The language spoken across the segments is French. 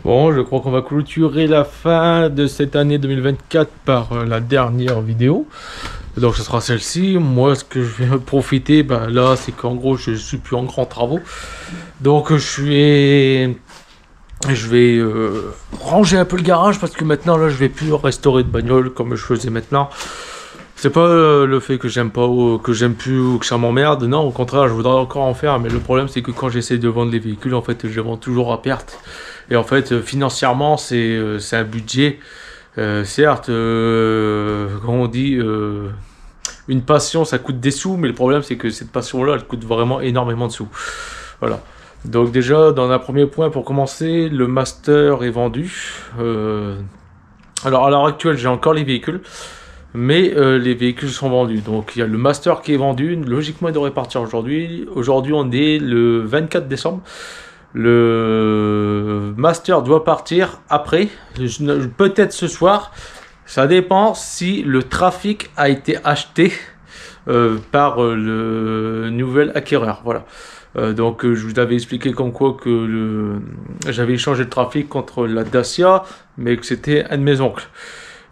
Bon, je crois qu'on va clôturer la fin de cette année 2024 par la dernière vidéo. Donc ce sera celle-ci. Moi, ce que je vais profiter, là, c'est qu'en gros, je suis plus en grands travaux. Donc je vais ranger un peu le garage parce que maintenant, là, je vais plus restaurer de bagnole comme je faisais maintenant. C'est pas le fait que j'aime pas ou que j'aime plus ou que ça m'emmerde. Non, au contraire, je voudrais encore en faire. Mais le problème, c'est que quand j'essaie de vendre les véhicules, en fait, je les vends toujours à perte. Et en fait, financièrement, c'est un budget. Certes, comme on dit, une passion, ça coûte des sous. Mais le problème, c'est que cette passion-là, elle coûte vraiment énormément de sous. Voilà. Donc déjà, dans un premier point, pour commencer, le master est vendu. Alors, à l'heure actuelle, j'ai encore les véhicules. Mais les véhicules sont vendus. Donc il y a le master qui est vendu. Logiquement, il devrait partir aujourd'hui. Aujourd'hui, on est le 24 décembre. Le master doit partir après. Peut-être ce soir. Ça dépend si le trafic a été acheté par le nouvel acquéreur. Voilà. Donc je vous avais expliqué comme quoi que j'avais échangé le trafic contre la Dacia, mais que c'était un de mes oncles.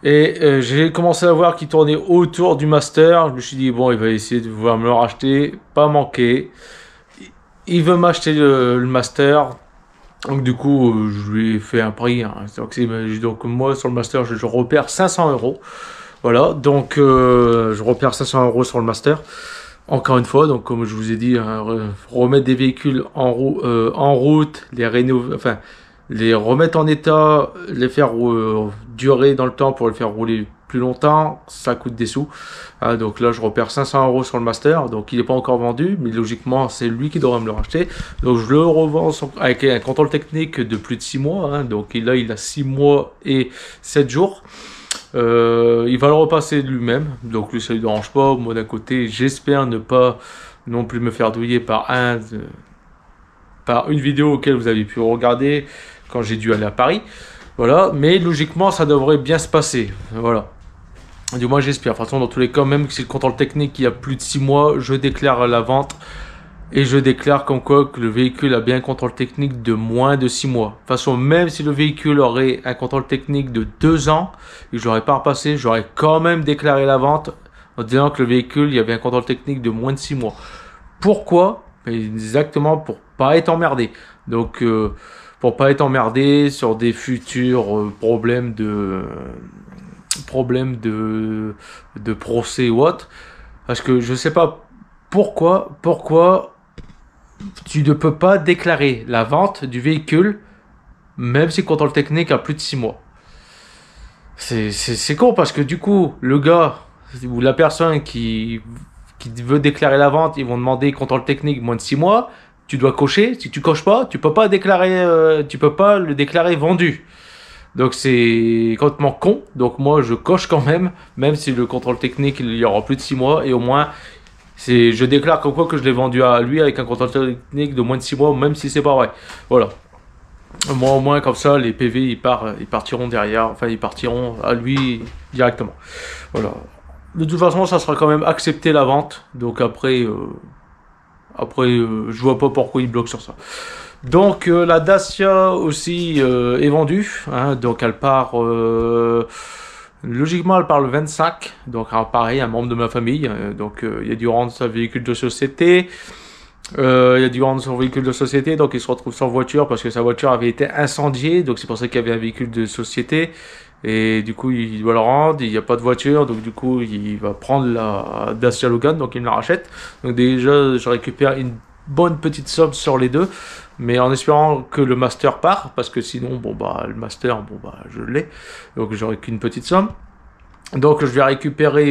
Et j'ai commencé à voir qu'il tournait autour du master. Je me suis dit, bon, il va essayer de vouloir me le racheter. Pas manqué. Il veut m'acheter le master. Donc du coup, je lui ai fait un prix. Hein. Donc moi, sur le master, je repère 500 euros. Voilà, donc je repère 500 euros sur le master. Encore une fois, donc comme je vous ai dit, hein, remettre des véhicules en route, les rénover, enfin, les remettre en état, les faire durer dans le temps pour les faire rouler plus longtemps, ça coûte des sous. Ah, donc là, je repère 500 euros sur le master, donc il n'est pas encore vendu, mais logiquement, c'est lui qui devrait me le racheter. Donc je le revends avec un contrôle technique de plus de 6 mois. Hein, donc là, il a 6 mois et 7 jours. Il va le repasser lui-même, donc lui ça ne lui dérange pas. Moi d'un côté, j'espère ne pas non plus me faire douiller par une vidéo auquel vous avez pu regarder quand j'ai dû aller à Paris. Voilà, mais logiquement ça devrait bien se passer. Voilà. Du moins j'espère. De toute façon, dans tous les cas, même si le contrôle technique il y a plus de 6 mois, je déclare la vente. Et je déclare comme quoi que le véhicule a bien un contrôle technique de moins de 6 mois. De toute façon, même si le véhicule aurait un contrôle technique de 2 ans et que je n'aurais pas repassé, j'aurais quand même déclaré la vente en disant que le véhicule, il y avait un contrôle technique de moins de 6 mois. Pourquoi? Exactement pour pas être emmerdé. Donc, pour pas être emmerdé sur des futurs problèmes de procès ou autre. Parce que je sais pas pourquoi tu ne peux pas déclarer la vente du véhicule même si le contrôle technique a plus de 6 mois. C'est con parce que du coup, le gars ou la personne qui veut déclarer la vente, ils vont demander contrôle technique moins de 6 mois. Tu dois cocher. Si tu coches pas, tu peux pas le déclarer vendu. Donc c'est complètement con. Donc moi, je coche quand même si le contrôle technique il y aura plus de 6 mois et au moins. Je déclare comme quoi que je l'ai vendu à lui avec un contrôle technique de moins de 6 mois, même si c'est pas vrai. Voilà. Moi, au moins, comme ça, les PV, ils partiront derrière. Enfin, ils partiront à lui directement. Voilà. De toute façon, ça sera quand même accepter la vente. Donc après, je vois pas pourquoi il bloque sur ça. Donc, la Dacia aussi est vendue. Hein, donc, elle part... Logiquement, elle part le 25, donc pareil, un membre de ma famille, donc il a dû rendre sa véhicule de société, donc il se retrouve sans voiture parce que sa voiture avait été incendiée, donc c'est pour ça qu'il y avait un véhicule de société, et du coup il doit le rendre, il n'y a pas de voiture, donc du coup il va prendre la Dacia Logan, donc il me la rachète, donc déjà je récupère une bonne petite somme sur les deux, mais en espérant que le master part, parce que sinon, le master, je l'ai, donc j'aurai qu'une petite somme. Donc je vais récupérer,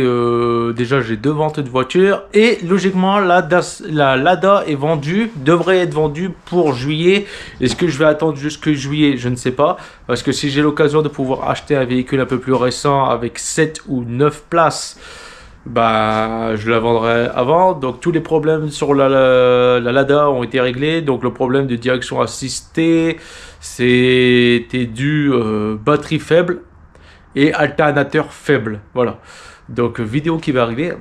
déjà j'ai 2 ventes de voitures, et logiquement la Lada est vendue, devrait être vendue pour juillet. Est-ce que je vais attendre jusque juillet? Je ne sais pas, parce que si j'ai l'occasion de pouvoir acheter un véhicule un peu plus récent avec 7 ou 9 places, je la vendrai avant. Donc tous les problèmes sur la Lada ont été réglés. Donc le problème de direction assistée, c'était dû batterie faible et alternateur faible. Voilà. Donc vidéo qui va arriver.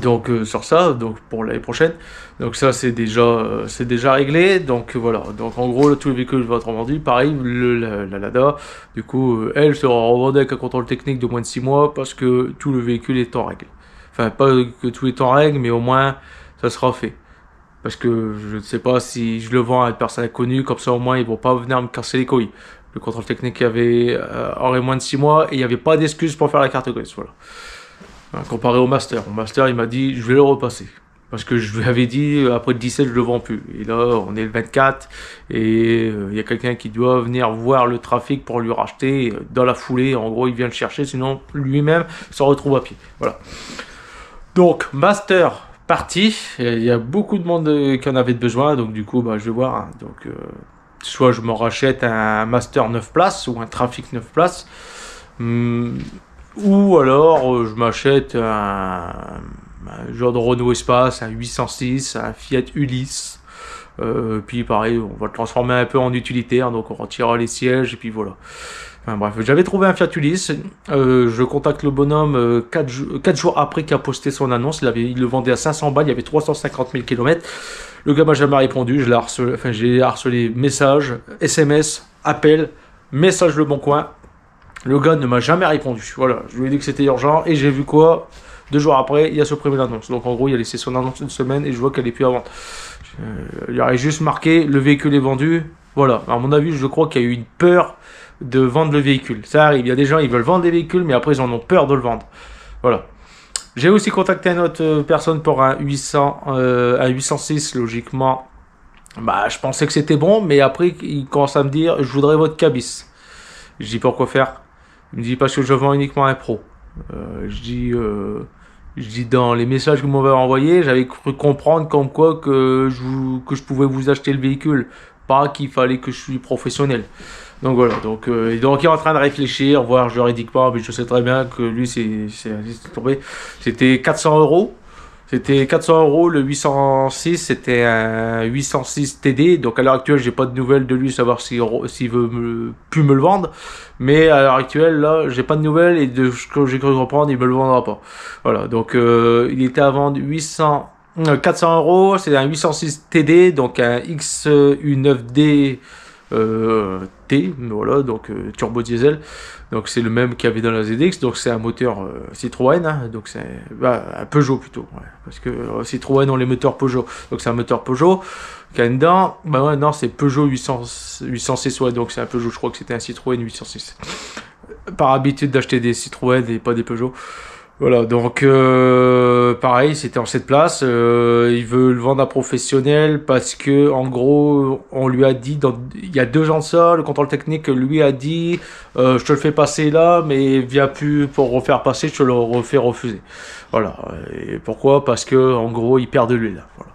Donc sur ça, donc pour l'année prochaine, donc ça c'est déjà réglé. Donc voilà, donc en gros tous les véhicules vont être vendus. Pareil, la Lada, du coup elle sera revendue avec un contrôle technique de moins de 6 mois parce que tout le véhicule est en règle. Enfin pas que tout est en règle, mais au moins ça sera fait. Parce que je ne sais pas si je le vends à une personne inconnue, comme ça au moins ils vont pas venir me casser les couilles. Le contrôle technique aurait moins de 6 mois et il n'y avait pas d'excuse pour faire la carte grise. Voilà. Comparé au master. Au master, il m'a dit, je vais le repasser. Parce que je lui avais dit, après le 17, je le vends plus. Et là, on est le 24, et il y a quelqu'un qui doit venir voir le trafic pour lui racheter dans la foulée. En gros, il vient le chercher, sinon lui-même se retrouve à pied. Voilà. Donc, master parti. Il y a beaucoup de monde qui en avait besoin, donc du coup, bah, je vais voir. Hein. Donc, soit je me rachète un master 9 places ou un trafic 9 places. Ou alors je m'achète un genre de Renault Espace, un 806, un Fiat Ulysse. Puis pareil, on va le transformer un peu en utilitaire, donc on retirera les sièges et puis voilà. Enfin bref, j'avais trouvé un Fiat Ulysse. Je contacte le bonhomme 4 jours après qu'il a posté son annonce. Il le vendait à 500 balles, il y avait 350 000 km. Le gars m'a jamais répondu, j'ai harcelé messages, SMS, appels, messages Le Bon Coin. Le gars ne m'a jamais répondu. Voilà, je lui ai dit que c'était urgent et j'ai vu quoi 2 jours après, il a supprimé l'annonce. Donc en gros, il a laissé son annonce une semaine et je vois qu'elle est plus à vendre. Il aurait juste marqué le véhicule est vendu. Voilà, à mon avis, je crois qu'il y a eu une peur de vendre le véhicule. Ça arrive, il y a des gens, ils veulent vendre des véhicules, mais après, ils en ont peur de le vendre. Voilà. J'ai aussi contacté une autre personne pour un 806, logiquement. Bah, je pensais que c'était bon, mais après, il commence à me dire, je voudrais votre cabis. Je dis pourquoi faire? Il me dit parce que je vends uniquement un pro. Je dis dans les messages que vous m'avez envoyés, j'avais cru comprendre comme quoi que je pouvais vous acheter le véhicule, pas qu'il fallait que je suis professionnel. Donc voilà, donc il est en train de réfléchir, voir juridiquement, mais je sais très bien que lui c'est tombé. C'était 400 euros. C'était 400 euros, le 806, c'était un 806 TD. Donc à l'heure actuelle, j'ai pas de nouvelles de lui, savoir s'il veut plus me le vendre. Mais à l'heure actuelle, là, j'ai pas de nouvelles et de ce que j'ai cru comprendre, il me le vendra pas. Voilà, donc il était à vendre 400 euros, c'est un 806 TD, donc un XU9D voilà, donc turbo diesel. Donc c'est le même qu'il y avait dans la ZX, donc c'est un moteur Citroën, hein, donc c'est un Peugeot plutôt, ouais, parce que Citroën ont les moteurs Peugeot, donc c'est un moteur Peugeot qui a dedans, bah ouais, non, c'est Peugeot 806, ouais, donc c'est un Peugeot, je crois que c'était un Citroën 806. Par habitude d'acheter des Citroën et pas des Peugeot. Voilà, donc pareil, c'était en cette place. Il veut le vendre à professionnel parce que en gros, on lui a dit, il y a 2 ans de ça, le contrôle technique lui a dit, je te le fais passer là, mais viens plus pour refaire passer, je te le refais refuser. Voilà. Et pourquoi? Parce que en gros, il perd de l'huile. Voilà.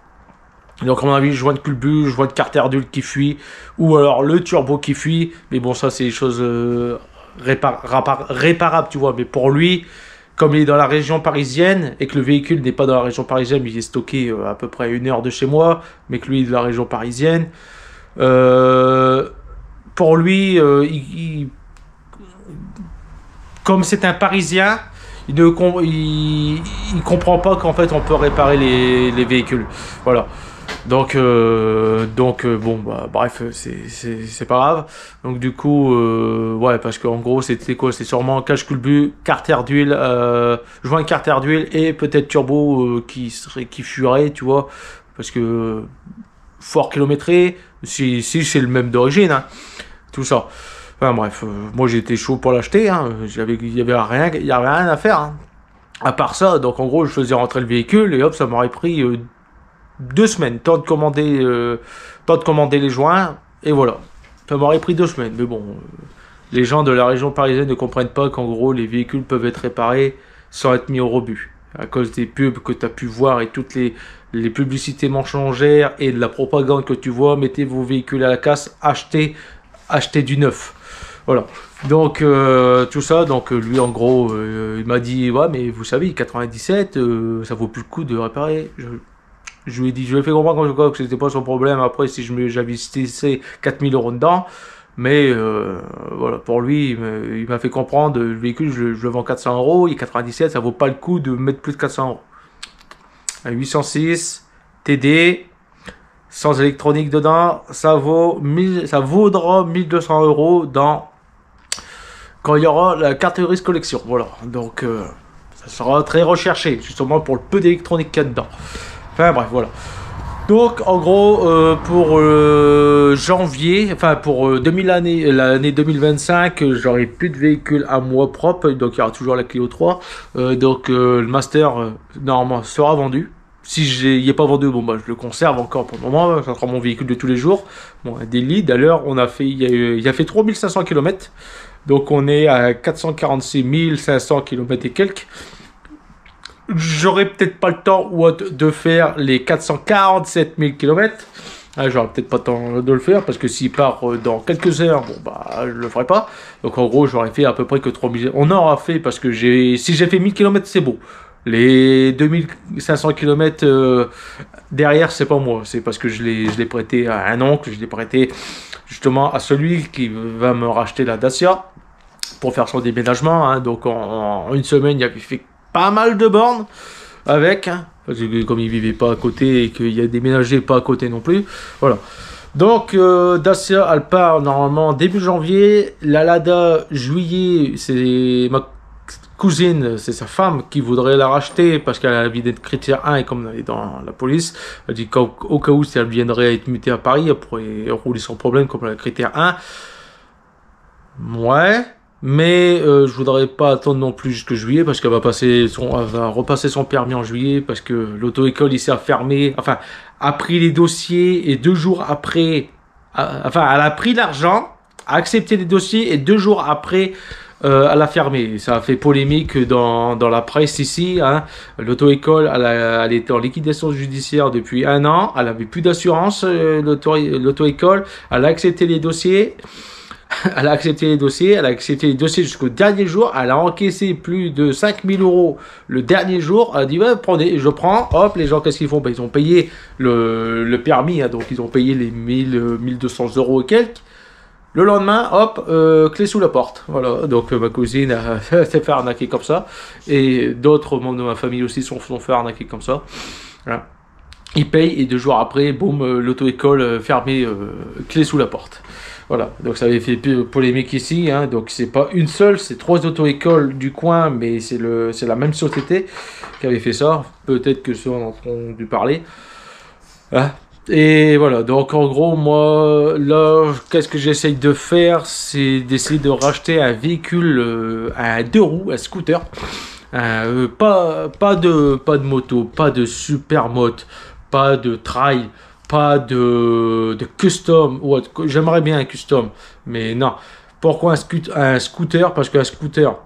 Donc à mon avis, je vois de culbut, je vois de carte adulte qui fuit, ou alors le turbo qui fuit. Mais bon, ça c'est des choses réparables, tu vois. Mais pour lui, comme il est dans la région parisienne et que le véhicule n'est pas dans la région parisienne, mais il est stocké à peu près à 1 heure de chez moi, mais que lui est de la région parisienne, pour lui, comme c'est un Parisien, il comprend pas qu'en fait on peut réparer les véhicules. Voilà. Donc bon, bah, bref, c'est pas grave. Donc du coup, ouais, parce qu'en gros, c'était quoi? C'est sûrement cache culbut, carte air d'huile, joint carte air d'huile et peut-être turbo qui fuirait, tu vois, parce que fort kilométré, si c'est le même d'origine, hein, tout ça. Enfin bref, moi j'étais chaud pour l'acheter, hein, il y avait rien à faire, hein, à part ça. Donc en gros, je faisais rentrer le véhicule et hop, ça m'aurait pris 2 semaines, temps de commander les joints, et voilà. Ça m'aurait pris 2 semaines, mais bon, les gens de la région parisienne ne comprennent pas qu'en gros, les véhicules peuvent être réparés sans être mis au rebut. À cause des pubs que tu as pu voir et toutes les publicités mensongères et de la propagande que tu vois, mettez vos véhicules à la casse, achetez du neuf. Voilà. Donc tout ça, donc lui en gros, il m'a dit, ouais, mais vous savez, 97, ça vaut plus le coup de réparer. Je lui ai dit, je lui ai fait comprendre que c'était pas son problème. Après, si j'avais investi 4000 euros dedans, mais voilà, pour lui, il m'a fait comprendre, le véhicule, je le vends 400 euros, il est 97, ça vaut pas le coup de mettre plus de 400 euros. un 806 TD, sans électronique dedans, ça vaudra 1200 € quand il y aura la carte grise collection. Voilà, donc ça sera très recherché, justement pour le peu d'électronique qu'il y a dedans. Enfin bref, voilà. Donc en gros, pour janvier, enfin pour l'année 2025, j'aurai plus de véhicule à moi propre, donc il y aura toujours la Clio 3. Donc le Master, normalement, sera vendu. Si il n'est pas vendu, bon bah je le conserve encore pour le moment, ça sera mon véhicule de tous les jours. Bon, des leads, à l'heure, il a fait 3500 km, donc on est à 446 500 km et quelques. J'aurais peut-être pas le temps de faire les 447 000 km. J'aurais peut-être pas le temps de le faire parce que s'il part dans quelques heures, bon bah je le ferai pas. Donc en gros, j'aurais fait à peu près que 3000. On aura fait parce que si j'ai fait 1000 km, c'est beau. Les 2500 km derrière, c'est pas moi. C'est parce que je l'ai prêté à un oncle, je l'ai prêté justement à celui qui va me racheter la Dacia pour faire son déménagement. Hein. Donc en une semaine, il avait fait pas mal de bornes avec, hein, parce que comme il vivait pas à côté et qu'il y a déménagé pas à côté non plus, voilà. Donc Dacia, elle part normalement début janvier. La Lada juillet, c'est ma cousine, c'est sa femme qui voudrait la racheter parce qu'elle a la vidéo de critère 1 et comme elle est dans la police, elle dit qu'au cas où si elle viendrait être mutée à Paris, elle pourrait rouler sans problème comme elle a le critère 1. Ouais. Mais je voudrais pas attendre non plus jusque juillet parce qu'elle va repasser son permis en juillet parce que l'auto-école ici a fermé, enfin a pris les dossiers et 2 jours après, elle a pris l'argent, a accepté les dossiers et 2 jours après elle a fermé. Ça a fait polémique dans la presse ici. Hein. L'auto-école, elle était en liquidation judiciaire depuis 1 an, elle avait plus d'assurance, l'auto-école, elle a accepté les dossiers. Elle a accepté les dossiers jusqu'au dernier jour. Elle a encaissé plus de 5000 € le dernier jour. Elle a dit, ouais, prenez, je prends. Hop, les gens, qu'est-ce qu'ils font? Ils ont payé le permis, hein, donc ils ont payé les 1200 € et quelques. Le lendemain, hop, clé sous la porte. Voilà, donc ma cousine s'est fait arnaquer comme ça. Et d'autres membres de ma famille aussi sont fait arnaquer comme ça. Voilà. Ils payent et 2 jours après, boum, l'auto-école fermée, clé sous la porte. Voilà, donc ça avait fait polémique ici, hein. Donc c'est pas une seule, c'est 3 auto-écoles du coin, mais c'est la même société qui avait fait ça. Peut-être que ceux en ont dû parler. Hein. Et voilà, donc en gros, moi, là, qu'est-ce que j'essaye de faire? C'est d'essayer de racheter un véhicule, un 2 roues, un scooter. Pas de moto, pas de super moto, pas de trail. Pas de custom, j'aimerais bien un custom, mais non. Pourquoi un scooter? Parce qu'un scooter,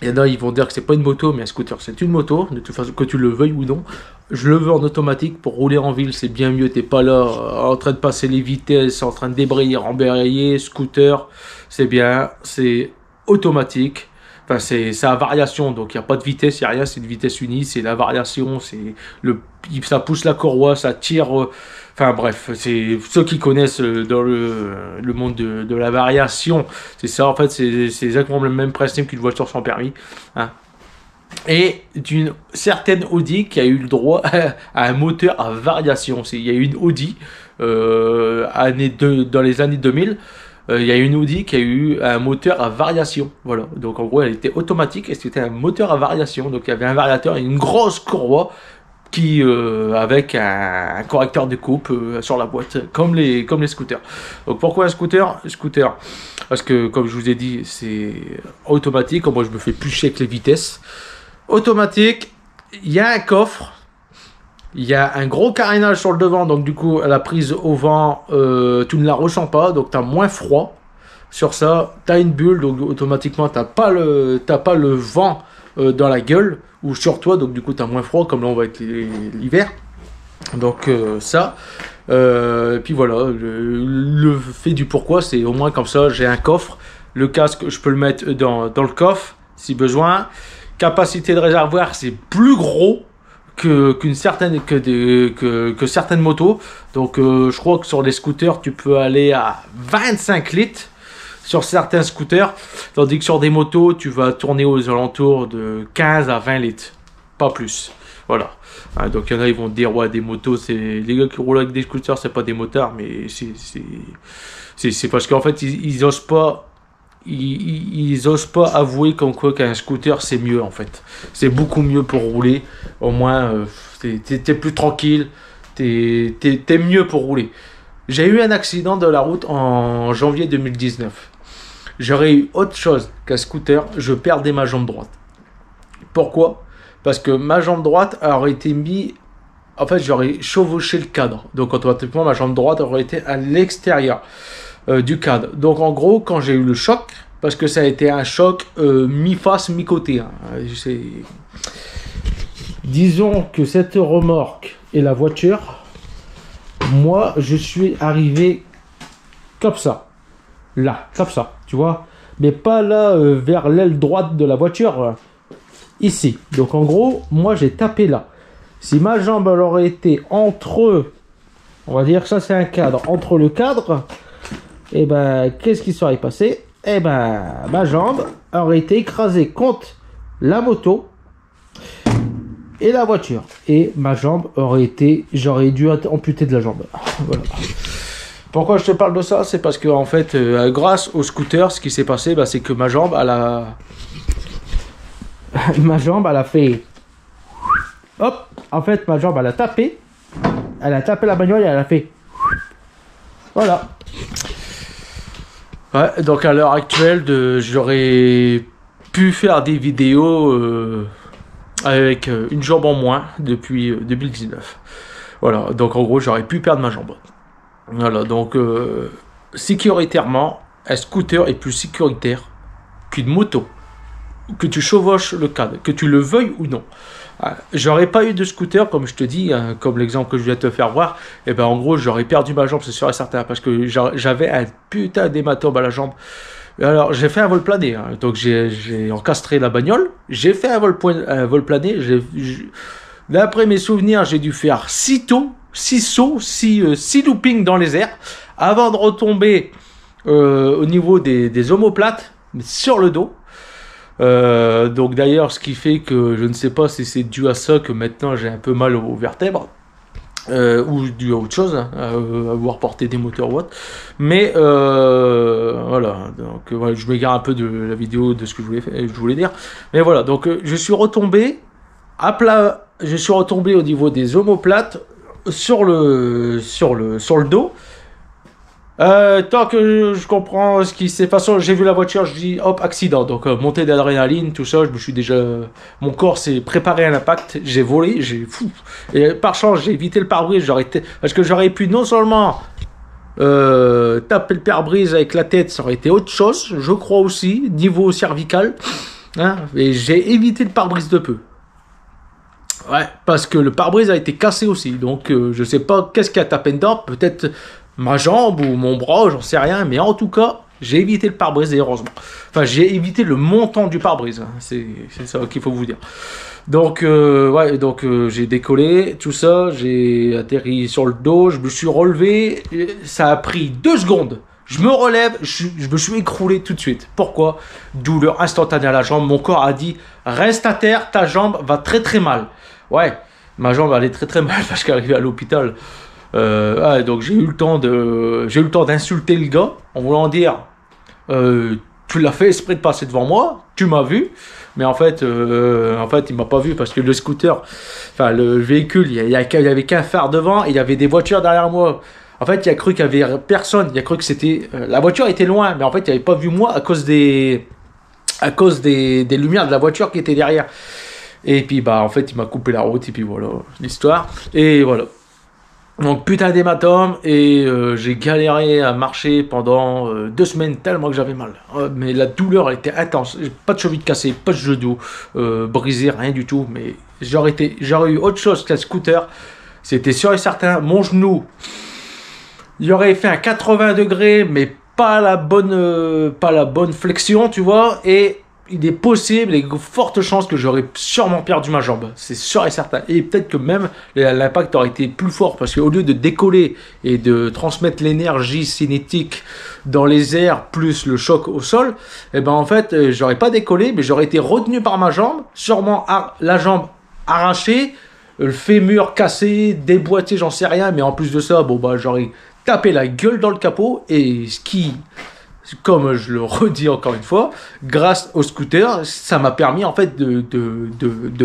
il y en a, ils vont dire que c'est pas une moto, mais un scooter, c'est une moto, de toute façon, que tu le veuilles ou non. Je le veux en automatique pour rouler en ville, c'est bien mieux. T'es pas là en train de passer les vitesses, en train de débrayer, embrayer. Scooter, c'est bien, c'est automatique. Enfin, c'est à variation, donc il n'y a pas de vitesse, il n'y a rien, c'est une vitesse unie, c'est la variation, ça pousse la courroie, ça tire. Enfin bref, c'est ceux qui connaissent dans le monde de la variation, c'est ça en fait, c'est exactement le même principe qu'une voiture sans permis. Hein. Et d'une certaine Audi qui a eu le droit à un moteur à variation. Il y a eu une Audi dans les années 2000. Il y a une Audi qui a eu un moteur à variation. Voilà. Donc en gros, elle était automatique et c'était un moteur à variation. Donc il y avait un variateur et une grosse courroie avec un correcteur de coupe sur la boîte, comme les scooters. Donc pourquoi un scooter? Parce que comme je vous ai dit, c'est automatique. Moi, je me fais plus chier avec les vitesses. Automatique. Il y a un coffre. Il y a un gros carénage sur le devant, donc du coup, la prise au vent, tu ne la ressens pas, donc tu as moins froid. Sur ça, tu as une bulle, donc automatiquement, tu n'as pas le vent dans la gueule ou sur toi, donc du coup, tu as moins froid, comme là, on va être l'hiver. Donc ça, puis voilà, le fait du pourquoi, c'est au moins comme ça, j'ai un coffre. Le casque, je peux le mettre dans le coffre, si besoin. Capacité de réservoir, c'est plus gros que certaines motos. Donc je crois que sur les scooters tu peux aller à 25 litres sur certains scooters, tandis que sur des motos tu vas tourner aux alentours de 15 à 20 litres, pas plus. Voilà, Hein, donc il y en a, ils vont dire, ouais, des motos, c'est les gars qui roulent avec des scooters, c'est pas des motards, mais c'est parce qu'en fait, ils osent pas. Ils osent pas avouer comme quoi qu'un scooter c'est mieux en fait. C'est beaucoup mieux pour rouler. Au moins, t'es plus tranquille. T'es mieux pour rouler. J'ai eu un accident de la route en janvier 2019. J'aurais eu autre chose qu'un scooter. Je perdais ma jambe droite. Pourquoi? Parce que ma jambe droite aurait été mise. En fait, j'aurais chevauché le cadre. Donc, automatiquement, ma jambe droite aurait été à l'extérieur du cadre. Donc, en gros, quand j'ai eu le choc, parce que ça a été un choc mi-face, mi-côté. Hein, disons que cette remorque et la voiture, moi, je suis arrivé comme ça. Là, comme ça, tu vois. Mais pas là, vers l'aile droite de la voiture. Ici. Donc, en gros, moi, j'ai tapé là. Si ma jambe elle aurait été entre, on va dire ça c'est un cadre, entre le cadre, et ben qu'est-ce qui serait passé? Et ben ma jambe aurait été écrasée contre la moto et la voiture. Et ma jambe aurait été, j'aurais dû amputer de la jambe. Voilà. Pourquoi je te parle de ça? C'est parce que en fait, grâce au scooter, ce qui s'est passé, c'est que ma jambe elle a fait. Hop, en fait, ma jambe, elle a tapé la bagnole et elle a fait. Voilà. Ouais, donc à l'heure actuelle, j'aurais pu faire des vidéos avec une jambe en moins depuis 2019. Voilà, donc en gros, j'aurais pu perdre ma jambe. Voilà, donc sécuritairement, un scooter est plus sécuritaire qu'une moto. Que tu chevauches le cadre, que tu le veuilles ou non. J'aurais pas eu de scooter, comme je te dis, comme l'exemple que je viens de te faire voir, et ben en gros j'aurais perdu ma jambe, c'est sûr et certain, parce que j'avais un putain d'hématome à la jambe. Alors j'ai fait un vol plané, hein, donc j'ai encastré la bagnole, j'ai fait un vol plané, d'après mes souvenirs, j'ai dû faire 6 sauts, 6 loopings dans les airs, avant de retomber au niveau des omoplates, sur le dos. Donc d'ailleurs ce qui fait que je ne sais pas si c'est dû à ça que maintenant j'ai un peu mal aux vertèbres ou dû à autre chose, hein, avoir porté des moteurs ou autre, mais voilà, donc voilà, je m'égare un peu de la vidéo de ce que je voulais dire, mais voilà, donc je suis retombé à plat, je suis retombé au niveau des omoplates sur le dos. Tant que je comprends ce qui s'est passé, j'ai vu la voiture, je dis hop, accident. Donc montée d'adrénaline, tout ça, je me suis déjà, mon corps s'est préparé à l'impact, j'ai volé, et par chance j'ai évité le pare-brise, parce que j'aurais pu non seulement taper le pare-brise avec la tête, ça aurait été autre chose, je crois aussi, niveau cervical, hein, et j'ai évité le pare-brise de peu. Ouais, parce que le pare-brise a été cassé aussi, donc je sais pas qu'est-ce qui a tapé dedans, peut-être ma jambe ou mon bras, j'en sais rien, mais en tout cas, j'ai évité le pare-brise, heureusement. Enfin, j'ai évité le montant du pare-brise, hein. C'est ça qu'il faut vous dire. Donc, ouais, donc j'ai décollé, tout ça, j'ai atterri sur le dos, je me suis relevé, ça a pris 2 secondes. Je me relève, je me suis écroulé tout de suite. Pourquoi? Douleur instantanée à la jambe, mon corps a dit, reste à terre, ta jambe va très très mal. Ouais, ma jambe allait très très mal parce qu'arrivé à l'hôpital... donc j'ai eu le temps d'insulter le gars en voulant dire tu l'as fait exprès de passer devant moi, tu m'as vu, mais en fait il m'a pas vu parce que le scooter, enfin le véhicule, il y avait qu'un phare devant et il y avait des voitures derrière moi. En fait il a cru qu'il y avait personne, il a cru que c'était la voiture était loin, mais en fait il avait pas vu moi à cause des lumières de la voiture qui était derrière. Et puis en fait il m'a coupé la route et puis voilà l'histoire et voilà. Donc putain d'hématome et j'ai galéré à marcher pendant 2 semaines tellement que j'avais mal. Mais la douleur elle était intense. Pas de cheville cassée, pas de genou brisé, rien du tout. Mais j'aurais eu autre chose qu'un scooter. C'était sûr et certain. Mon genou, il aurait fait un 80 degrés, mais pas la bonne flexion, tu vois. Et il est possible, et forte chance que j'aurais sûrement perdu ma jambe, c'est sûr et certain. Et peut-être que même l'impact aurait été plus fort parce qu'au lieu de décoller et de transmettre l'énergie cinétique dans les airs plus le choc au sol, et ben en fait j'aurais pas décollé, mais j'aurais été retenu par ma jambe, sûrement la jambe arrachée, le fémur cassé, déboîté, j'en sais rien, mais en plus de ça, bon bah j'aurais tapé la gueule dans le capot, et ce qui, comme je le redis encore une fois, grâce au scooter, ça m'a permis en fait de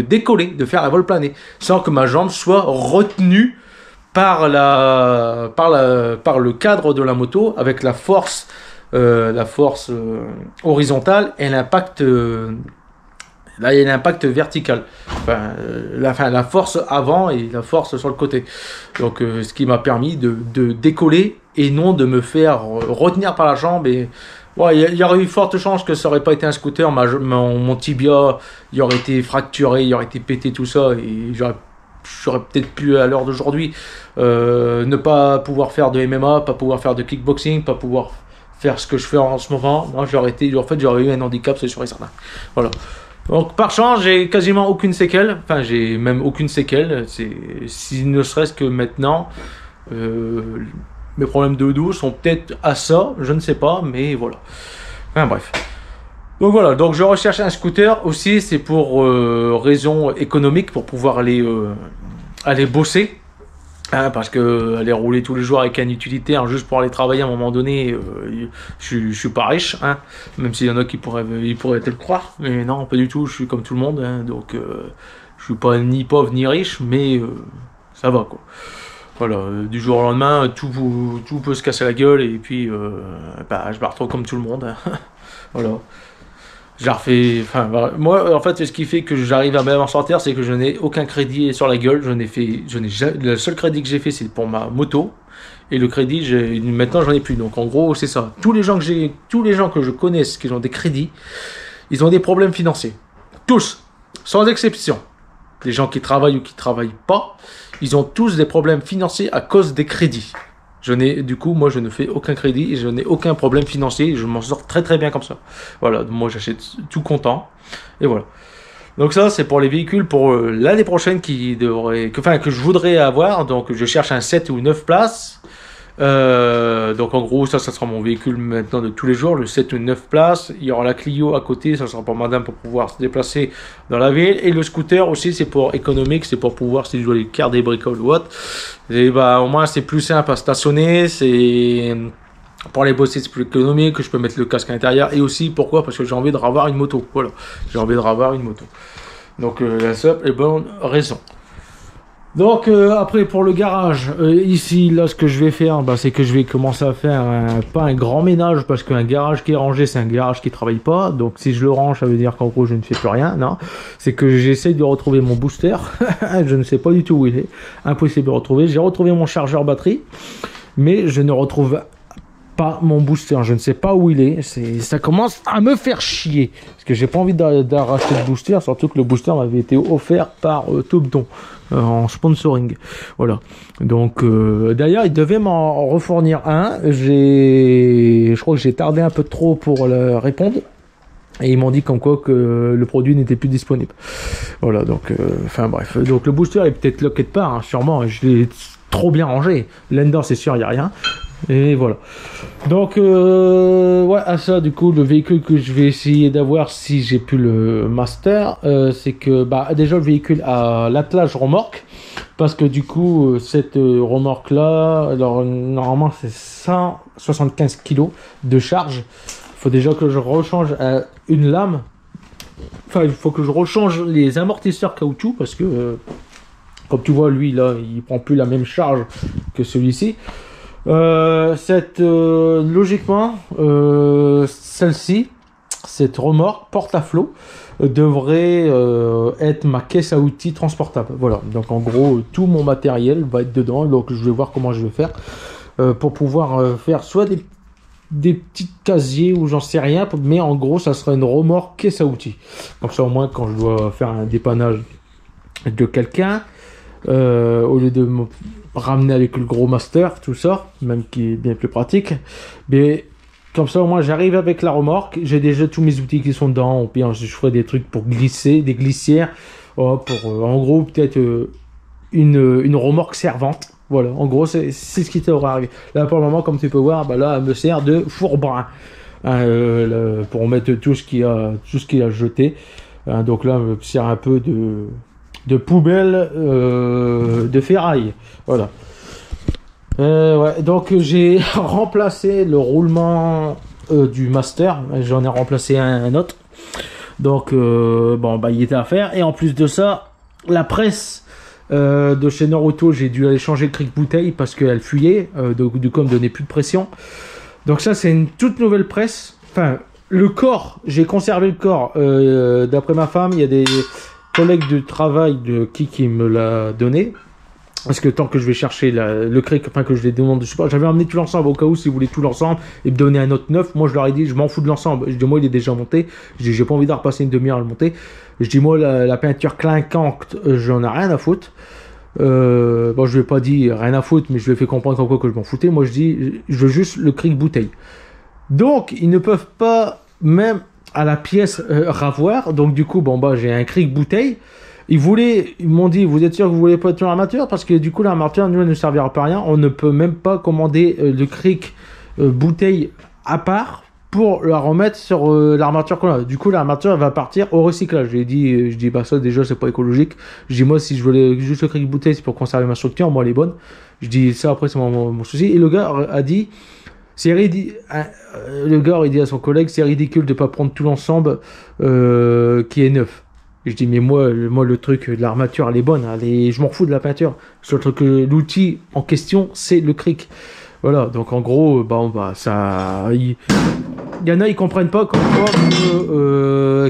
décoller, de faire un vol plané, sans que ma jambe soit retenue par le cadre de la moto, avec la force horizontale et l'impact là il y a l'impact vertical, la force avant et la force sur le côté, donc ce qui m'a permis de décoller et non de me faire retenir par la jambe. Et ouais, il y aurait eu forte chance que ça aurait pas été un scooter, mon tibia il aurait été fracturé, il aurait été pété, tout ça, et j'aurais peut-être pu à l'heure d'aujourd'hui ne pas pouvoir faire de MMA, pas pouvoir faire de kickboxing, pas pouvoir faire ce que je fais en ce moment. Non, j'aurais eu un handicap, c'est sûr et certain. Voilà. Donc par chance, j'ai quasiment aucune séquelle. Enfin, j'ai même aucune séquelle. Si ne serait-ce que maintenant, mes problèmes de dos sont peut-être à ça, je ne sais pas, mais voilà. Enfin bref. Donc voilà, donc je recherche un scooter aussi, c'est pour raison économique, pour pouvoir aller bosser. Hein, parce que aller rouler tous les jours avec un utilitaire juste pour aller travailler à un moment donné, je suis pas riche, hein, même s'il y en a qui pourraient te le croire, mais non, pas du tout, je suis comme tout le monde, hein, donc je suis pas ni pauvre ni riche, mais ça va quoi. Voilà, du jour au lendemain, tout peut se casser la gueule, et puis je me retrouve comme tout le monde, hein. Voilà. Voilà. Moi, en fait, ce qui fait que j'arrive à m'en sortir, c'est que je n'ai aucun crédit sur la gueule. Le seul crédit que j'ai fait, c'est pour ma moto. Et le crédit, maintenant, j'en ai plus. Donc, en gros, c'est ça. Tous les gens que je connaisse qui ont des crédits, ils ont des problèmes financiers. Tous, sans exception. Les gens qui travaillent ou qui travaillent pas, ils ont tous des problèmes financiers à cause des crédits. Du coup, moi, je ne fais aucun crédit et je n'ai aucun problème financier. Je m'en sors très très bien comme ça. Voilà, moi, j'achète tout content. Et voilà. Donc ça, c'est pour les véhicules pour l'année prochaine que je voudrais avoir. Donc, je cherche un 7 ou 9 places. Donc en gros, ça sera mon véhicule maintenant de tous les jours, le 7 ou 9 places. Il y aura la Clio à côté, ça sera pour madame pour pouvoir se déplacer dans la ville. Et le scooter aussi, c'est pour économique, c'est pour pouvoir, si je dois aller faire des bricoles ou autre. Et bah, au moins, c'est plus simple à stationner, c'est pour aller bosser, c'est plus économique, je peux mettre le casque à l'intérieur. Et aussi, pourquoi? Parce que j'ai envie de revoir une moto. Voilà, j'ai envie de revoir une moto. Donc la seule et bonne raison. Donc après pour le garage, ici là ce que je vais faire, c'est que je vais commencer à faire pas un grand ménage, parce qu'un garage qui est rangé c'est un garage qui travaille pas. Donc si je le range, ça veut dire qu'en gros je ne fais plus rien. Non, c'est que j'essaye de retrouver mon booster. Je ne sais pas du tout où il est, impossible de retrouver. J'ai retrouvé mon chargeur batterie, mais je ne retrouve pas mon booster, je ne sais pas où il est. Ça commence à me faire chier, parce que j'ai pas envie d'arracher le booster, surtout que le booster m'avait été offert par Tobdon en sponsoring. Voilà. Donc d'ailleurs il devait m'en refournir un. Je crois que j'ai tardé un peu trop pour leur répondre, et ils m'ont dit comme quoi que le produit n'était plus disponible. Voilà, donc enfin bref, donc le booster est peut-être loqué de part, hein, sûrement. Je l'ai trop bien rangé. Là-dedans c'est sûr il y a rien. Et voilà. Donc ouais, à ça du coup le véhicule que je vais essayer d'avoir si j'ai plus le master, c'est que déjà le véhicule a l'attelage remorque, parce que du coup cette remorque là, alors normalement c'est 175 kg de charge. Il faut déjà que je rechange une lame, enfin il faut que je rechange les amortisseurs caoutchouc, parce que comme tu vois lui là il prend plus la même charge que celui-ci. Logiquement, celle-ci, cette remorque porte-à-flot, devrait être ma caisse à outils transportable. Voilà, donc en gros, tout mon matériel va être dedans. Donc je vais voir comment je vais faire pour pouvoir faire soit des petits casiers ou j'en sais rien, mais en gros, ça sera une remorque caisse à outils. Comme ça, au moins, quand je dois faire un dépannage de quelqu'un, au lieu de me ramener avec le gros master, tout ça, même qui est bien plus pratique, mais comme ça au moins j'arrive avec la remorque, j'ai déjà tous mes outils qui sont dedans, puis je ferai des trucs pour glisser, des glissières, en gros peut-être une remorque servante. Voilà, en gros c'est ce qui t'aura arrivé. Là pour le moment, comme tu peux voir, là elle me sert de fourbre, pour mettre tout ce qu'il y a jeté. Donc là elle me sert un peu poubelle de ferraille. Voilà. Ouais, donc j'ai remplacé le roulement du master. J'en ai remplacé un autre. Donc bon, bah il était à faire. Et en plus de ça, la presse de chez Naruto, j'ai dû aller changer le cric bouteille parce qu'elle fuyait. Du coup, elle me donnait plus de pression. Donc ça, c'est une toute nouvelle presse. Enfin, le corps, j'ai conservé le corps. D'après ma femme, il y a des collègues de travail de qui me l'a donné. Parce que tant que je vais chercher le cric, enfin que je les demande de support, j'avais emmené tout l'ensemble au cas où si vous voulez tout l'ensemble et me donner un autre neuf. Moi je leur ai dit je m'en fous de l'ensemble. Je dis moi il est déjà monté. Je dis j'ai pas envie de repasser une demi-heure à le monter. Je dis moi la peinture clinquante, j'en ai rien à foutre. Bon je lui ai pas dit rien à foutre, mais je lui ai fait comprendre comme quoi que je m'en foutais. Moi je dis je veux juste le cric bouteille. Donc ils ne peuvent pas même à la pièce ravoir. Donc du coup bon bah j'ai un cric bouteille. Ils m'ont dit, vous êtes sûr que vous voulez pas être l'armature? Parce que du coup, l'armature, nous, elle ne servira pas à rien. On ne peut même pas commander le cric bouteille à part pour la remettre sur l'armature qu'on a. Du coup, l'armature, elle va partir au recyclage. Je dis, bah ça, déjà, c'est pas écologique. Je dis, moi, si je voulais juste le cric bouteille, c'est pour conserver ma structure. Moi, elle est bonne. Je dis, ça, après, c'est mon souci. Et le gars a dit, le gars, il dit à son collègue, c'est ridicule de pas prendre tout l'ensemble qui est neuf. Je dis mais moi le truc de l'armature elle est bonne, je m'en fous de la peinture. Surtout que l'outil en question c'est le cric. Voilà, donc en gros ça il y en a ils comprennent pas comme quoi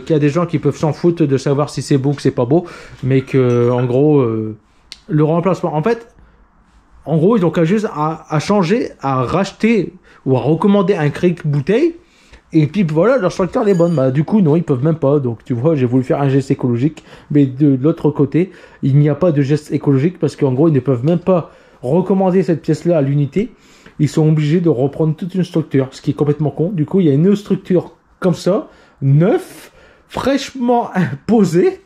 qu'il y a des gens qui peuvent s'en foutre de savoir si c'est beau ou que c'est pas beau, mais que en gros le remplacement en gros ils ont qu'à juste à changer, à racheter ou à recommander un cric bouteille. Et puis voilà, leur structure est bonne. Bah, du coup, non, ils peuvent même pas. Donc, tu vois, j'ai voulu faire un geste écologique. Mais de l'autre côté, il n'y a pas de geste écologique parce qu'en gros, ils ne peuvent même pas recommander cette pièce-là à l'unité. Ils sont obligés de reprendre toute une structure, ce qui est complètement con. Du coup, il y a une structure comme ça, neuf, fraîchement posée,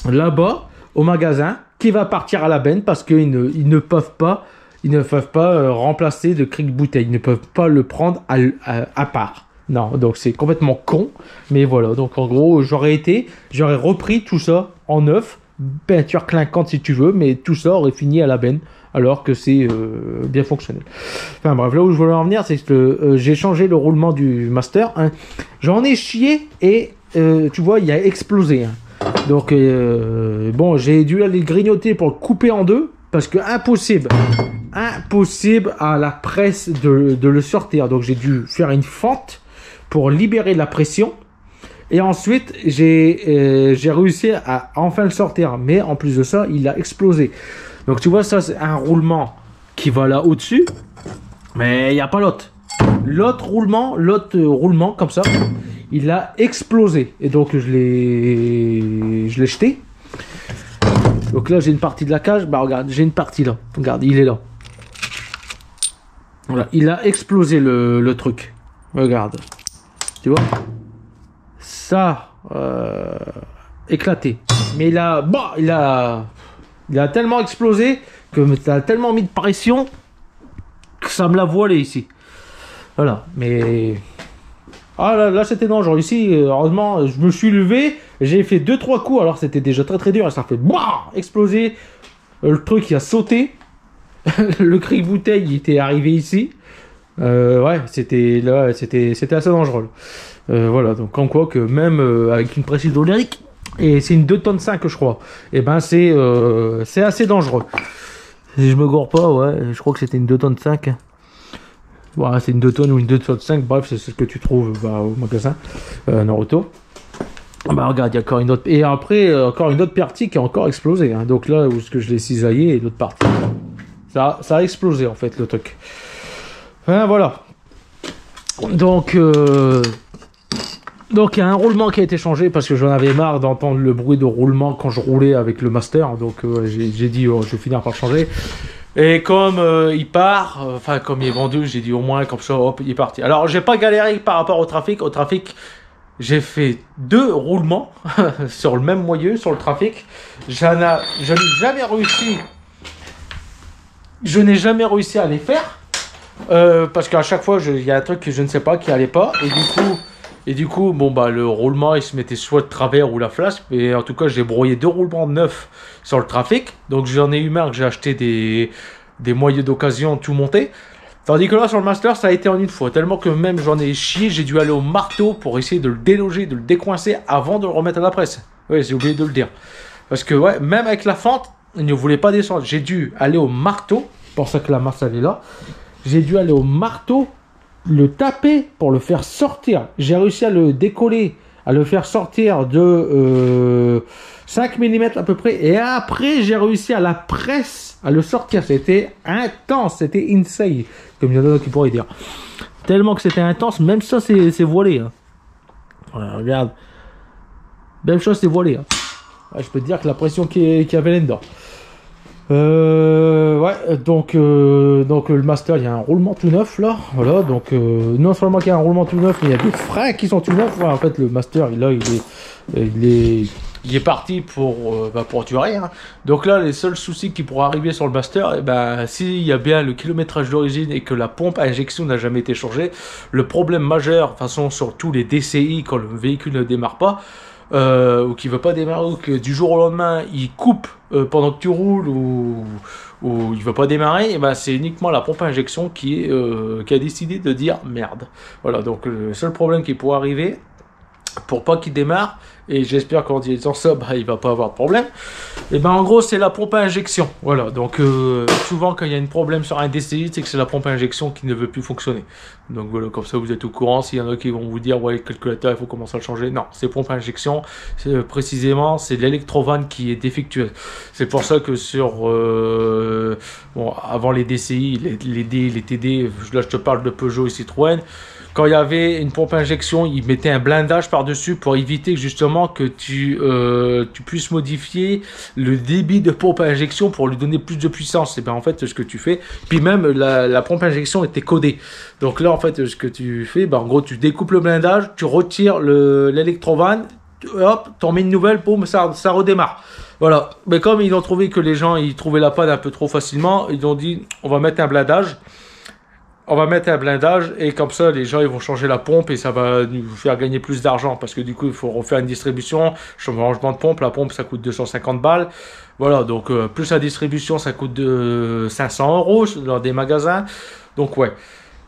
là-bas, au magasin, qui va partir à la benne parce qu'ils ne peuvent pas. Ils ne peuvent pas remplacer de cric bouteille. Ils ne peuvent pas le prendre à part. Non, donc c'est complètement con, mais voilà, donc en gros, j'aurais repris tout ça en neuf, peinture clinquante si tu veux, mais tout ça aurait fini à la benne, alors que c'est bien fonctionnel. Enfin bref, là où je voulais en venir, c'est que j'ai changé le roulement du master, hein. J'en ai chié et tu vois, il a explosé. Hein. Donc bon, j'ai dû aller grignoter pour le couper en deux, parce que impossible à la presse de le sortir, donc j'ai dû faire une fente pour libérer la pression et ensuite j'ai réussi à enfin le sortir, mais en plus de ça il a explosé. Donc tu vois, ça c'est un roulement qui va là au-dessus, mais il n'y a pas l'autre roulement comme ça, il a explosé et donc je l'ai jeté. Donc là j'ai une partie de la cage, bah regarde, j'ai une partie là, regarde, il est là. Voilà, il a explosé le truc, regarde. Tu vois, ça éclaté, mais il a tellement explosé que ça a tellement mis de pression que ça me l'a voilé ici. Voilà, mais là c'était dangereux ici. Heureusement, je me suis levé, j'ai fait 2-3 coups, alors c'était déjà très dur et ça fait exploser. Le truc il a sauté, le cric bouteille il était arrivé ici. Ouais, c'était assez dangereux. Voilà, donc en quoi que même avec une pression hydraulique, et c'est une 2 tonnes 5 je crois, et ben c'est assez dangereux. Si je me gourre pas, ouais, je crois que c'était une 2 tonnes 5. Voilà, c'est une 2 tonnes ou une 2 tonnes 5, bref, c'est ce que tu trouves au magasin Naruto. Bah regarde, il y a encore une autre, et après encore une autre partie qui a encore explosé, hein. Donc là où ce que je l'ai cisaillé et l'autre partie, ça a explosé en fait le truc. Enfin, voilà. Donc il y a un roulement qui a été changé parce que j'en avais marre d'entendre le bruit de roulement quand je roulais avec le master. Donc j'ai dit je vais finir par changer. Et comme il part, comme il est vendu, j'ai dit au moins comme ça, hop, il est parti. Alors j'ai pas galéré par rapport au trafic. Au trafic, j'ai fait 2 roulements sur le même moyeu sur le trafic. Je n'ai jamais réussi à les faire. Parce qu'à chaque fois, il y a un truc que je ne sais pas qui allait pas. Et du coup, Et du coup, bon bah le roulement il se mettait soit de travers ou la flash, mais en tout cas j'ai broyé 2 roulements neufs sur le trafic, donc j'en ai eu marre que j'ai acheté des moyeux d'occasion tout monté. Tandis que là sur le Master ça a été en une fois, tellement que même j'en ai chié, j'ai dû aller au marteau pour essayer de le déloger, de le décoincer avant de le remettre à la presse. Oui, j'ai oublié de le dire. Parce que ouais, même avec la fente, il ne voulait pas descendre. J'ai dû aller au marteau, c'est pour ça que la masse elle est là. J'ai dû aller au marteau, le taper pour le faire sortir. J'ai réussi à le décoller, à le faire sortir de 5 mm à peu près. Et après, j'ai réussi à la presse, à le sortir. C'était intense, c'était insane, comme il y en a qui pourraient dire. Tellement que c'était intense, même ça, c'est voilé. Hein. Voilà, regarde. Même chose, c'est voilé. Hein. Ouais, je peux te dire que la pression qu'il y avait là-dedans. Ouais, donc le Master, il y a un roulement tout neuf là, voilà, donc non seulement qu'il y a un roulement tout neuf, mais il y a des freins qui sont tout neufs. Ouais, en fait, le Master, il est parti pour durer. Hein. Donc là, les seuls soucis qui pourraient arriver sur le Master, s'il y a bien le kilométrage d'origine et que la pompe à injection n'a jamais été changée, le problème majeur, de toute façon, sur tous les DCI quand le véhicule ne démarre pas. Ou qui ne veut pas démarrer, ou que du jour au lendemain il coupe pendant que tu roules, ou il ne veut pas démarrer, et ben c'est uniquement la pompe à injection qui a décidé de dire merde. Voilà, donc le seul problème qui pourrait arriver pour pas qu'il démarre, et j'espère qu'en disant ça, il va pas avoir de problème, et ben en gros c'est la pompe à injection. Voilà, donc souvent quand il y a un problème sur un DCI, c'est que c'est la pompe à injection qui ne veut plus fonctionner. Donc voilà, comme ça vous êtes au courant. S'il y en a qui vont vous dire ouais, le calculateur il faut commencer à le changer, non, c'est pompe à injection, précisément c'est l'électrovanne qui est défectueuse. C'est pour ça que sur bon, avant les DCI, les D, les TD, là je te parle de Peugeot et Citroën, quand il y avait une pompe à injection, ils mettaient un blindage par-dessus pour éviter justement que tu puisses modifier le débit de pompe à injection pour lui donner plus de puissance. Et bien en fait, ce que tu fais, puis même la pompe à injection était codée. Donc là, en fait, ce que tu fais, en gros, tu découpes le blindage, tu retires l'électrovanne, hop, t'en mets une nouvelle, boum, ça redémarre. Voilà. Mais comme ils ont trouvé que les gens, ils trouvaient la panne un peu trop facilement, ils ont dit, on va mettre un blindage. On va mettre un blindage et comme ça les gens ils vont changer la pompe et ça va nous faire gagner plus d'argent parce que du coup il faut refaire une distribution, changement de pompe, la pompe ça coûte 250 balles. Voilà, donc plus la distribution ça coûte 500 € dans des magasins. Donc ouais.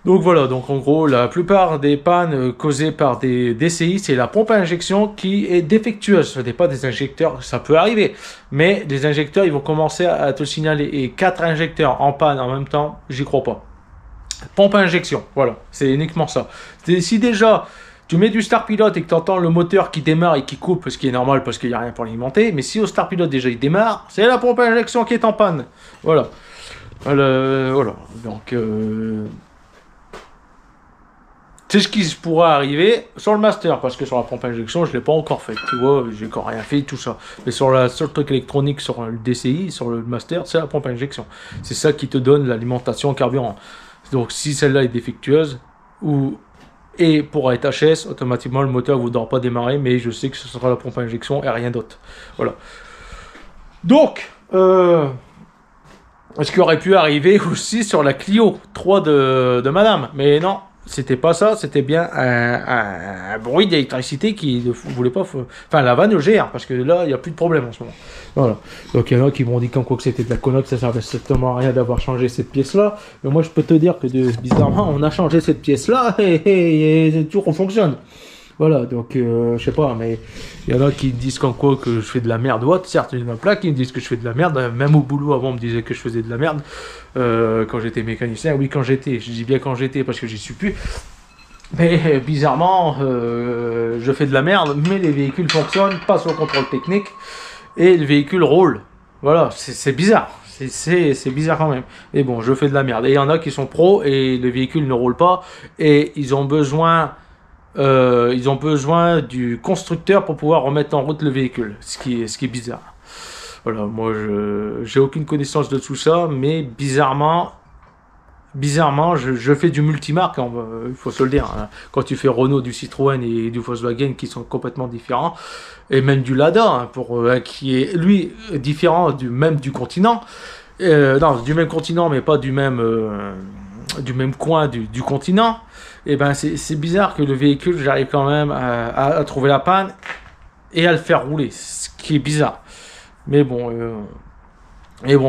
Donc voilà, donc en gros la plupart des pannes causées par des DCI c'est la pompe à injection qui est défectueuse. Ce n'est pas des injecteurs, ça peut arriver. Mais des injecteurs ils vont commencer à te signaler et 4 injecteurs en panne en même temps, j'y crois pas. Pompe à injection, voilà, c'est uniquement ça. Si déjà tu mets du Star Pilot et que tu entends le moteur qui démarre et qui coupe, ce qui est normal parce qu'il n'y a rien pour l'alimenter, mais si au Star Pilot déjà il démarre, c'est la pompe à injection qui est en panne. Voilà. Voilà. Donc, c'est ce qui pourrait arriver sur le Master, parce que sur la pompe à injection, je ne l'ai pas encore fait. Tu vois, j'ai encore rien fait, tout ça. Mais sur le truc électronique, sur le DCI, sur le Master, c'est la pompe à injection. C'est ça qui te donne l'alimentation en carburant. Donc si celle-là est défectueuse et pour être HS, automatiquement le moteur ne voudra pas démarrer, mais je sais que ce sera la pompe à injection et rien d'autre. Voilà. Donc, ce qui aurait pu arriver aussi sur la Clio 3 de madame, mais non. C'était pas ça, c'était bien un bruit d'électricité qui ne voulait pas... Enfin, la vanne gère, parce que là, il n'y a plus de problème en ce moment. Voilà. Donc, il y en a qui m'ont dit qu'en quoi que c'était de la connerie, que ça servait strictement à rien d'avoir changé cette pièce-là. Mais moi, je peux te dire que bizarrement, on a changé cette pièce-là et tout fonctionne. Voilà, donc je sais pas, mais il y en a qui disent qu'en quoi que je fais de la merde. Certes, il y en a plein qui me disent que je fais de la merde. Même au boulot, avant, on me disait que je faisais de la merde quand j'étais mécanicien. Oui, quand j'étais, je dis bien quand j'étais parce que j'y suis plus. Mais bizarrement, je fais de la merde, mais les véhicules fonctionnent, passent au contrôle technique et le véhicule roule. Voilà, c'est bizarre. C'est bizarre quand même. Et bon, je fais de la merde. Et il y en a qui sont pros et le véhicule ne roule pas et ils ont besoin du constructeur pour pouvoir remettre en route le véhicule, ce qui est bizarre. Voilà, moi j'ai aucune connaissance de tout ça, mais bizarrement je fais du multimarque, il faut se le dire. Hein. Quand tu fais Renault, du Citroën et du Volkswagen qui sont complètement différents, et même du Lada, hein, qui est lui différent du continent, non, du même continent mais pas du même du même coin du continent, et ben c'est bizarre que le véhicule, j'arrive quand même à trouver la panne et à le faire rouler, ce qui est bizarre. Mais bon,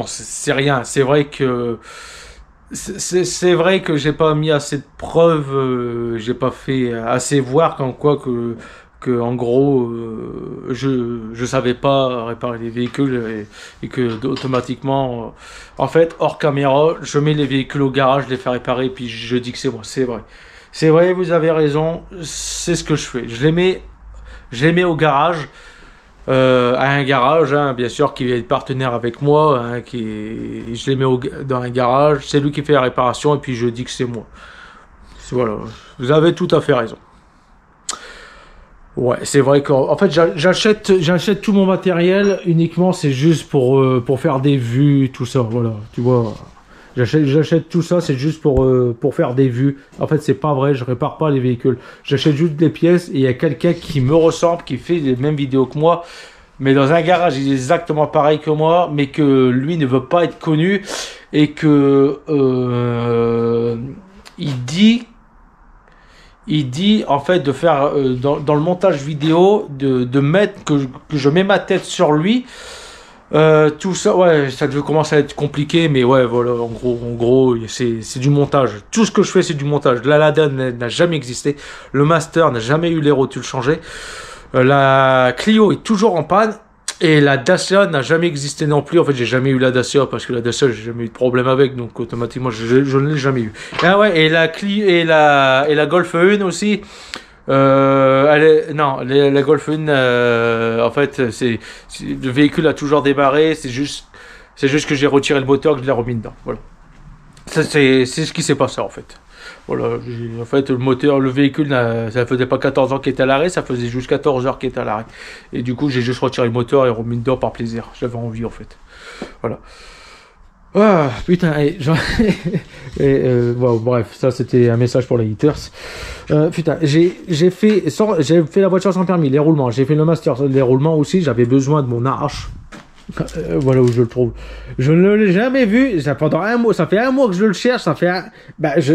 c'est rien. C'est vrai que j'ai pas mis assez de preuves, j'ai pas fait assez voir comme quoi que en gros je savais pas réparer les véhicules et que automatiquement en fait hors caméra je mets les véhicules au garage, je les fais réparer puis je dis que c'est moi. C'est vrai, vous avez raison, c'est ce que je fais, je les mets au garage, à un garage, hein, bien sûr, qui est partenaire avec moi, hein, je les mets dans un garage, c'est lui qui fait la réparation et puis je dis que c'est moi. Voilà, vous avez tout à fait raison. Ouais, c'est vrai qu'en fait j'achète tout mon matériel uniquement, c'est juste pour faire des vues, tout ça, voilà, tu vois. J'achète tout ça, c'est juste pour faire des vues. En fait, c'est pas vrai, je répare pas les véhicules. J'achète juste des pièces et il y a quelqu'un qui me ressemble, qui fait les mêmes vidéos que moi, mais dans un garage, il est exactement pareil que moi, mais que lui ne veut pas être connu et que il dit en fait de faire dans le montage vidéo de mettre que je mets ma tête sur lui. Tout ça, ouais, ça devait commencer à être compliqué, mais ouais, voilà, en gros, c'est du montage. Tout ce que je fais, c'est du montage. La Lada n'a jamais existé. Le Master n'a jamais eu les rotules changées. La Clio est toujours en panne. Et la Dacia n'a jamais existé non plus. En fait, j'ai jamais eu la Dacia parce que la Dacia, j'ai jamais eu de problème avec. Donc, automatiquement, je ne l'ai jamais eu. Ah ouais, et la Clio, et la Golf 1 aussi. La Golf 1, en fait, le véhicule a toujours démarré. C'est juste que j'ai retiré le moteur, que je l'ai remis dedans. Voilà. Ça, c'est ce qui s'est passé en fait. Voilà, en fait, le véhicule, ça faisait pas 14 ans qu'il était à l'arrêt, ça faisait juste 14 heures qu'il était à l'arrêt. Et du coup, j'ai juste retiré le moteur et remis dedans par plaisir. J'avais envie en fait. Voilà. Ah, putain, bon, bref, ça c'était un message pour les haters. Putain, j'ai fait la voiture sans permis, les roulements, j'ai fait le master, les roulements aussi, j'avais besoin de mon arrache. Voilà où je le trouve. Je ne l'ai jamais vu, pendant un mois, ça fait un mois que je le cherche,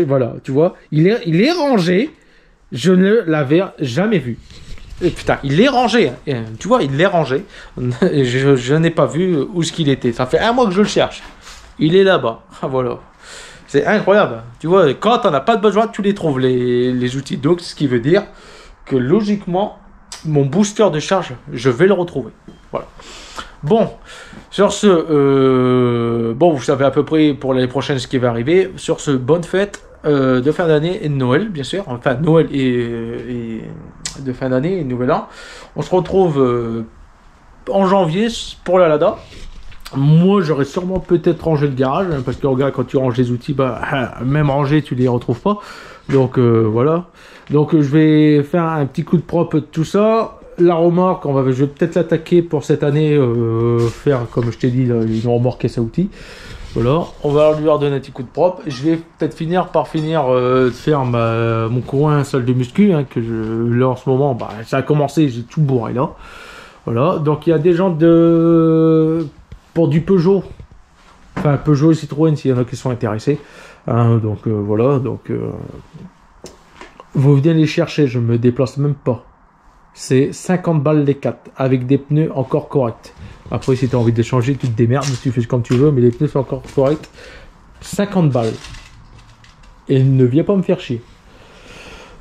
voilà, tu vois, il est rangé, je ne l'avais jamais vu. Et putain, il est rangé, hein. Tu vois, il est rangé, je n'ai pas vu où ce qu'il était, ça fait un mois que je le cherche. Il est là-bas. Ah, voilà. C'est incroyable. Tu vois, quand t'en as pas de besoin, tu les trouves, les outils. Donc, ce qui veut dire que logiquement, mon booster de charge, je vais le retrouver. Voilà. Bon, sur ce, vous savez à peu près pour l'année prochaine ce qui va arriver. Sur ce, bonne fête de fin d'année et de Noël, bien sûr. Enfin, Noël et de fin d'année et Nouvel An. On se retrouve en janvier pour la Lada. Moi, j'aurais sûrement peut-être rangé le garage, hein, parce que regarde, quand tu ranges les outils, même rangés, tu les retrouves pas. Donc voilà. Donc je vais faire un petit coup de propre de tout ça. La remorque, je vais peut-être l'attaquer pour cette année, faire comme je t'ai dit, une remorque caisse à outils. Voilà, on va lui redonner un petit coup de propre. Je vais peut-être finir de faire mon coin salle de muscu, hein, là en ce moment, ça a commencé, j'ai tout bourré là. Voilà, donc il y a des gens pour du Peugeot, enfin Peugeot et Citroën s'il y en a qui sont intéressés, hein, donc voilà, vous venez les chercher, je me déplace même pas, c'est 50 balles les 4 avec des pneus encore corrects. Après si tu as envie d'échanger, tu te démerdes, tu fais comme tu veux, mais les pneus sont encore corrects. 50 balles et ne viens pas me faire chier.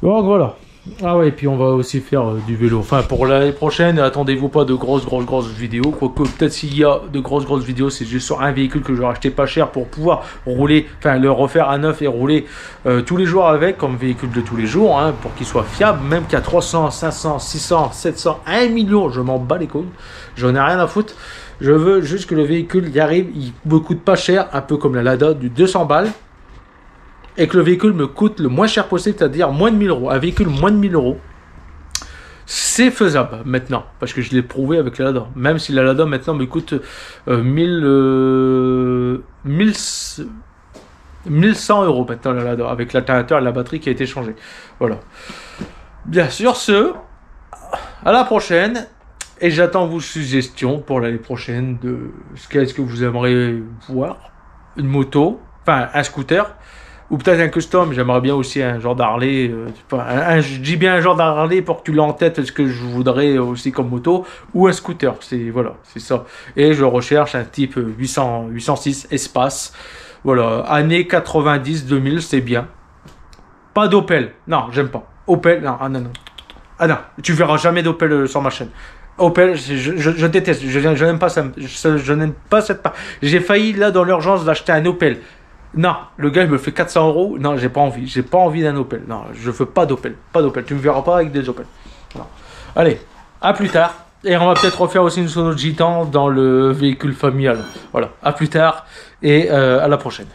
Donc voilà. Ah ouais, et puis on va aussi faire du vélo. Enfin, pour l'année prochaine, attendez-vous pas de grosses vidéos. Quoique, peut-être s'il y a de grosses vidéos, c'est juste sur un véhicule que j'aurais acheté pas cher pour pouvoir rouler, enfin le refaire à neuf et rouler tous les jours avec, comme véhicule de tous les jours, hein, pour qu'il soit fiable, même qu'à 300, 500, 600, 700, 1 million, je m'en bats les couilles. J'en ai rien à foutre. Je veux juste que le véhicule y arrive, il me coûte pas cher, un peu comme la Lada, du 200 balles. Et que le véhicule me coûte le moins cher possible, c'est-à-dire moins de 1000 euros. Un véhicule moins de 1000 euros, c'est faisable maintenant, parce que je l'ai prouvé avec la Lada. Même si la Lada maintenant me coûte 1100 euros maintenant la Lada, avec l'alternateur et la batterie qui a été changée. Voilà. Bien sûr, à la prochaine. Et j'attends vos suggestions pour l'année prochaine de ce que vous aimeriez voir. Une moto, enfin un scooter. Ou peut-être un custom, j'aimerais bien aussi un genre d'Harley. Je dis bien un genre d'Harley pour que tu l'aies en tête ce que je voudrais aussi comme moto. Ou un scooter, voilà, c'est ça. Et je recherche un type 806 espace. Voilà, années 90-2000, c'est bien. Pas d'Opel, non, j'aime pas. Opel, non, ah non, non. Ah non, tu verras jamais d'Opel sur ma chaîne. Opel, je déteste, je n'aime pas ça, je n'aime pas cette part. J'ai failli là dans l'urgence d'acheter un Opel. Non, le gars il me fait 400 euros. Non, j'ai pas envie d'un Opel. Non, je veux pas d'Opel, tu me verras pas avec des Opel. Non. Allez, à plus tard. Et on va peut-être refaire aussi une sono de gitan dans le véhicule familial. Voilà, à plus tard et à la prochaine.